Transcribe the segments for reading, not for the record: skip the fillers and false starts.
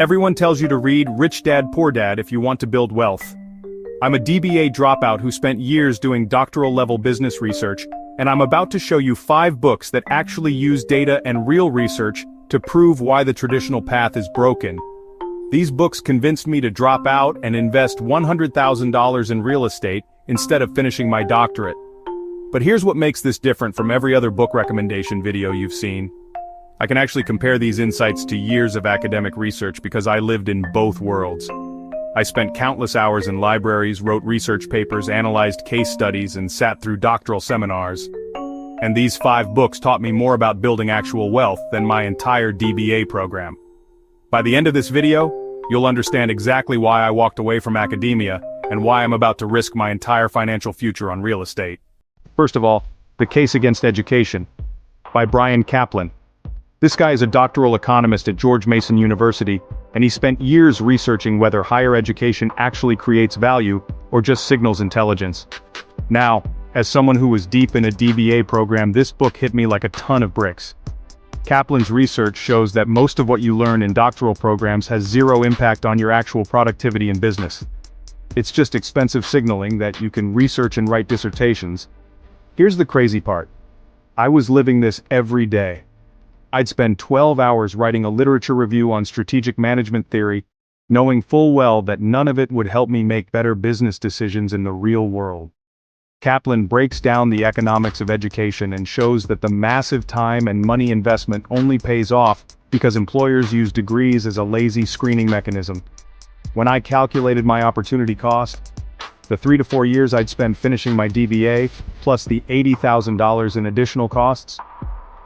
Everyone tells you to read Rich Dad Poor Dad if you want to build wealth. I'm a DBA dropout who spent years doing doctoral-level business research, and I'm about to show you 5 books that actually use data and real research to prove why the traditional path is broken. These books convinced me to drop out and invest $100,000 in real estate instead of finishing my doctorate. But here's what makes this different from every other book recommendation video you've seen. I can actually compare these insights to years of academic research because I lived in both worlds. I spent countless hours in libraries, wrote research papers, analyzed case studies, and sat through doctoral seminars. And these 5 books taught me more about building actual wealth than my entire DBA program. By the end of this video, you'll understand exactly why I walked away from academia and why I'm about to risk my entire financial future on real estate. First of all, The Case Against Education by Bryan Caplan. This guy is a doctoral economist at George Mason University, and he spent years researching whether higher education actually creates value or just signals intelligence. Now, as someone who was deep in a DBA program, this book hit me like a ton of bricks. Caplan's research shows that most of what you learn in doctoral programs has zero impact on your actual productivity in business. It's just expensive signaling that you can research and write dissertations. Here's the crazy part. I was living this every day. I'd spend 12 hours writing a literature review on strategic management theory, knowing full well that none of it would help me make better business decisions in the real world. Caplan breaks down the economics of education and shows that the massive time and money investment only pays off because employers use degrees as a lazy screening mechanism. When I calculated my opportunity cost, the 3 to 4 years I'd spend finishing my DBA, plus the $80,000 in additional costs,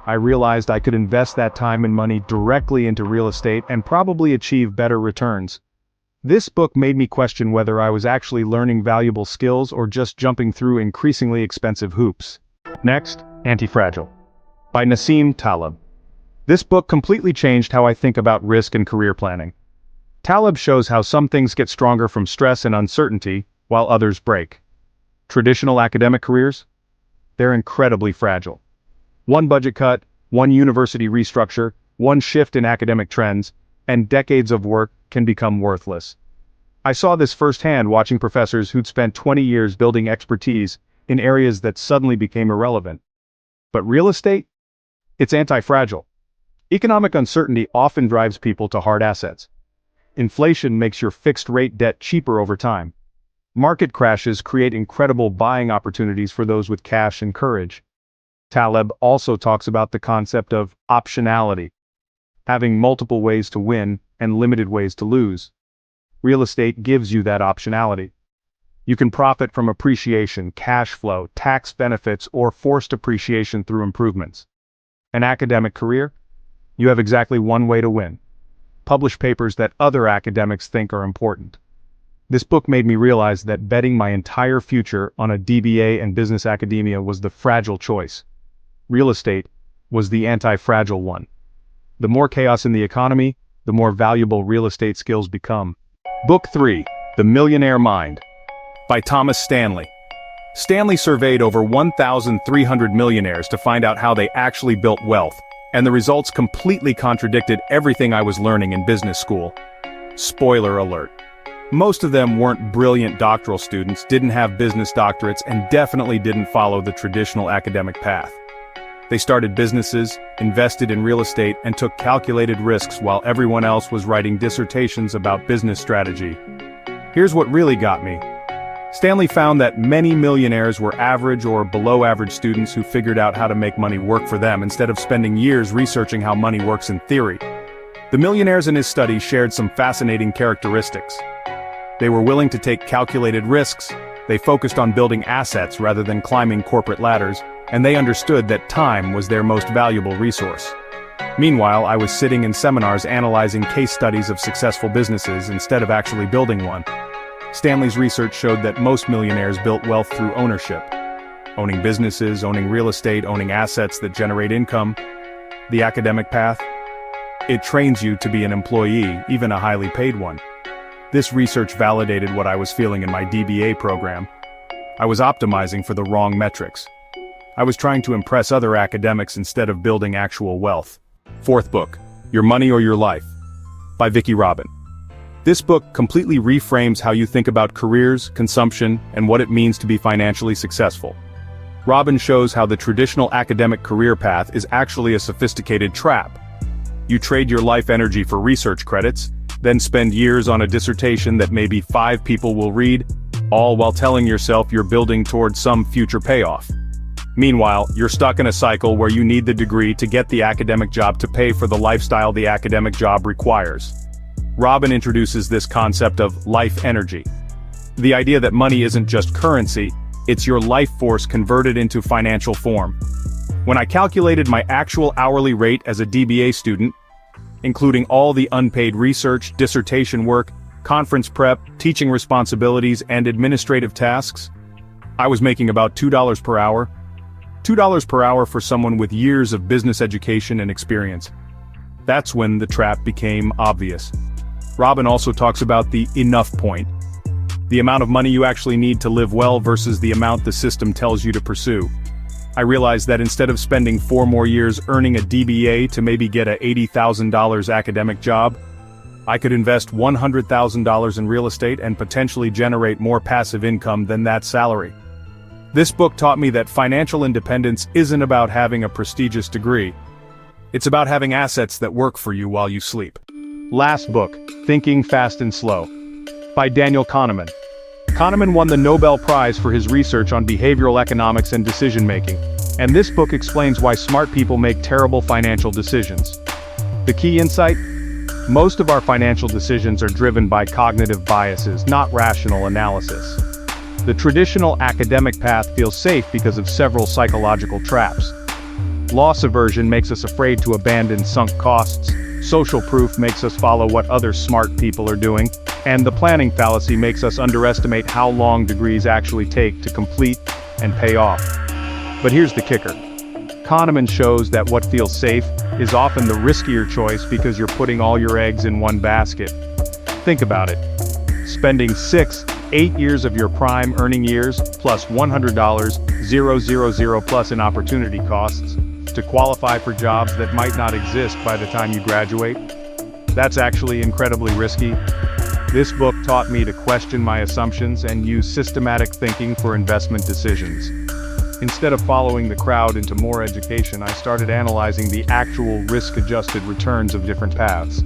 I realized I could invest that time and money directly into real estate and probably achieve better returns. This book made me question whether I was actually learning valuable skills or just jumping through increasingly expensive hoops. Next, Anti-Fragile by Nassim Taleb. This book completely changed how I think about risk and career planning. Taleb shows how some things get stronger from stress and uncertainty, while others break. Traditional academic careers? They're incredibly fragile. One budget cut, one university restructure, one shift in academic trends, and decades of work can become worthless. I saw this firsthand watching professors who'd spent 20 years building expertise in areas that suddenly became irrelevant. But real estate? It's anti-fragile. Economic uncertainty often drives people to hard assets. Inflation makes your fixed-rate debt cheaper over time. Market crashes create incredible buying opportunities for those with cash and courage. Taleb also talks about the concept of optionality, having multiple ways to win and limited ways to lose. Real estate gives you that optionality. You can profit from appreciation, cash flow, tax benefits, or forced appreciation through improvements. An academic career? You have exactly one way to win. Publish papers that other academics think are important. This book made me realize that betting my entire future on a DBA and business academia was the fragile choice. Real estate was the anti-fragile one. The more chaos in the economy, the more valuable real estate skills become. Book 3, The Millionaire Mind by Thomas Stanley. Stanley surveyed over 1,300 millionaires to find out how they actually built wealth, and the results completely contradicted everything I was learning in business school. Spoiler alert. Most of them weren't brilliant doctoral students, didn't have business doctorates, and definitely didn't follow the traditional academic path. They started businesses, invested in real estate, and took calculated risks while everyone else was writing dissertations about business strategy. Here's what really got me. Stanley found that many millionaires were average or below-average students who figured out how to make money work for them instead of spending years researching how money works in theory. The millionaires in his study shared some fascinating characteristics. They were willing to take calculated risks, they focused on building assets rather than climbing corporate ladders, and they understood that time was their most valuable resource. Meanwhile, I was sitting in seminars analyzing case studies of successful businesses instead of actually building one. Stanley's research showed that most millionaires built wealth through ownership. Owning businesses, owning real estate, owning assets that generate income. The academic path? It trains you to be an employee, even a highly paid one. This research validated what I was feeling in my DBA program. I was optimizing for the wrong metrics. I was trying to impress other academics instead of building actual wealth. Fourth book, Your Money or Your Life by Vicki Robin. This book completely reframes how you think about careers, consumption, and what it means to be financially successful. Robin shows how the traditional academic career path is actually a sophisticated trap. You trade your life energy for research credits, then spend years on a dissertation that maybe 5 people will read, all while telling yourself you're building towards some future payoff. Meanwhile, you're stuck in a cycle where you need the degree to get the academic job to pay for the lifestyle the academic job requires. Robin introduces this concept of life energy. The idea that money isn't just currency, it's your life force converted into financial form. When I calculated my actual hourly rate as a DBA student, including all the unpaid research, dissertation work, conference prep, teaching responsibilities, and administrative tasks, I was making about $2 per hour. $2 per hour for someone with years of business education and experience. That's when the trap became obvious. Robin also talks about the enough point. The amount of money you actually need to live well versus the amount the system tells you to pursue. I realized that instead of spending 4 more years earning a DBA to maybe get a $80,000 academic job, I could invest $100,000 in real estate and potentially generate more passive income than that salary. This book taught me that financial independence isn't about having a prestigious degree. It's about having assets that work for you while you sleep. Last book, Thinking Fast and Slow, by Daniel Kahneman. Kahneman won the Nobel Prize for his research on behavioral economics and decision-making, and this book explains why smart people make terrible financial decisions. The key insight? Most of our financial decisions are driven by cognitive biases, not rational analysis. The traditional academic path feels safe because of several psychological traps. Loss aversion makes us afraid to abandon sunk costs, social proof makes us follow what other smart people are doing, and the planning fallacy makes us underestimate how long degrees actually take to complete and pay off. But here's the kicker. Kahneman shows that what feels safe is often the riskier choice because you're putting all your eggs in one basket. Think about it. Spending 8 years of your prime earning years, plus $100, 000 plus in opportunity costs, to qualify for jobs that might not exist by the time you graduate? That's actually incredibly risky. This book taught me to question my assumptions and use systematic thinking for investment decisions. Instead of following the crowd into more education, I started analyzing the actual risk-adjusted returns of different paths.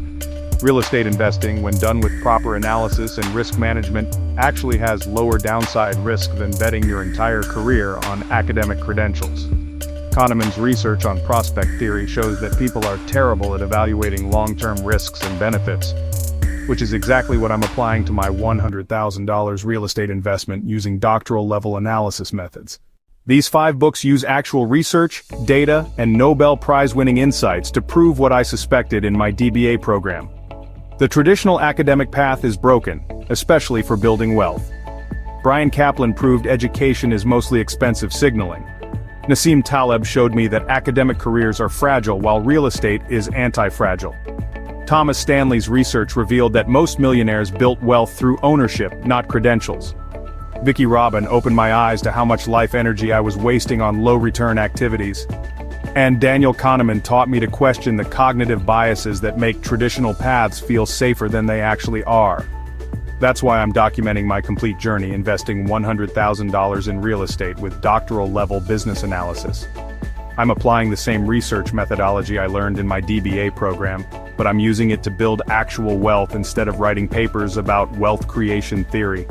Real estate investing, when done with proper analysis and risk management, actually has lower downside risk than betting your entire career on academic credentials. Kahneman's research on prospect theory shows that people are terrible at evaluating long-term risks and benefits, which is exactly what I'm applying to my $100,000 real estate investment using doctoral-level analysis methods. These 5 books use actual research, data, and Nobel Prize-winning insights to prove what I suspected in my DBA program. The traditional academic path is broken, especially for building wealth. Brian Kaplan proved education is mostly expensive signaling. Nassim Taleb showed me that academic careers are fragile while real estate is anti-fragile. Thomas Stanley's research revealed that most millionaires built wealth through ownership, not credentials. Vicki Robin opened my eyes to how much life energy I was wasting on low-return activities. And Daniel Kahneman taught me to question the cognitive biases that make traditional paths feel safer than they actually are. That's why I'm documenting my complete journey investing $100,000 in real estate with doctoral-level business analysis. I'm applying the same research methodology I learned in my DBA program, but I'm using it to build actual wealth instead of writing papers about wealth creation theory.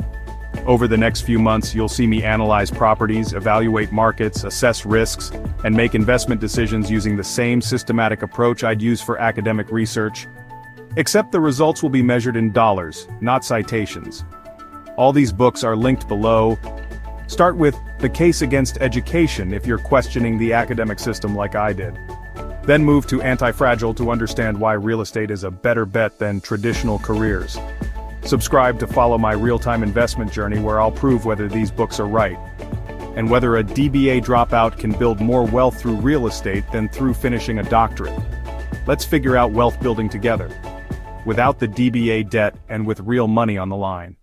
Over the next few months, you'll see me analyze properties, evaluate markets, assess risks, and make investment decisions using the same systematic approach I'd use for academic research. Except the results will be measured in dollars, not citations. All these books are linked below. Start with The Case Against Education if you're questioning the academic system like I did. Then move to Anti-Fragile to understand why real estate is a better bet than traditional careers. Subscribe to follow my real-time investment journey where I'll prove whether these books are right, and whether a DBA dropout can build more wealth through real estate than through finishing a doctorate. Let's figure out wealth building together, without the DBA debt and with real money on the line.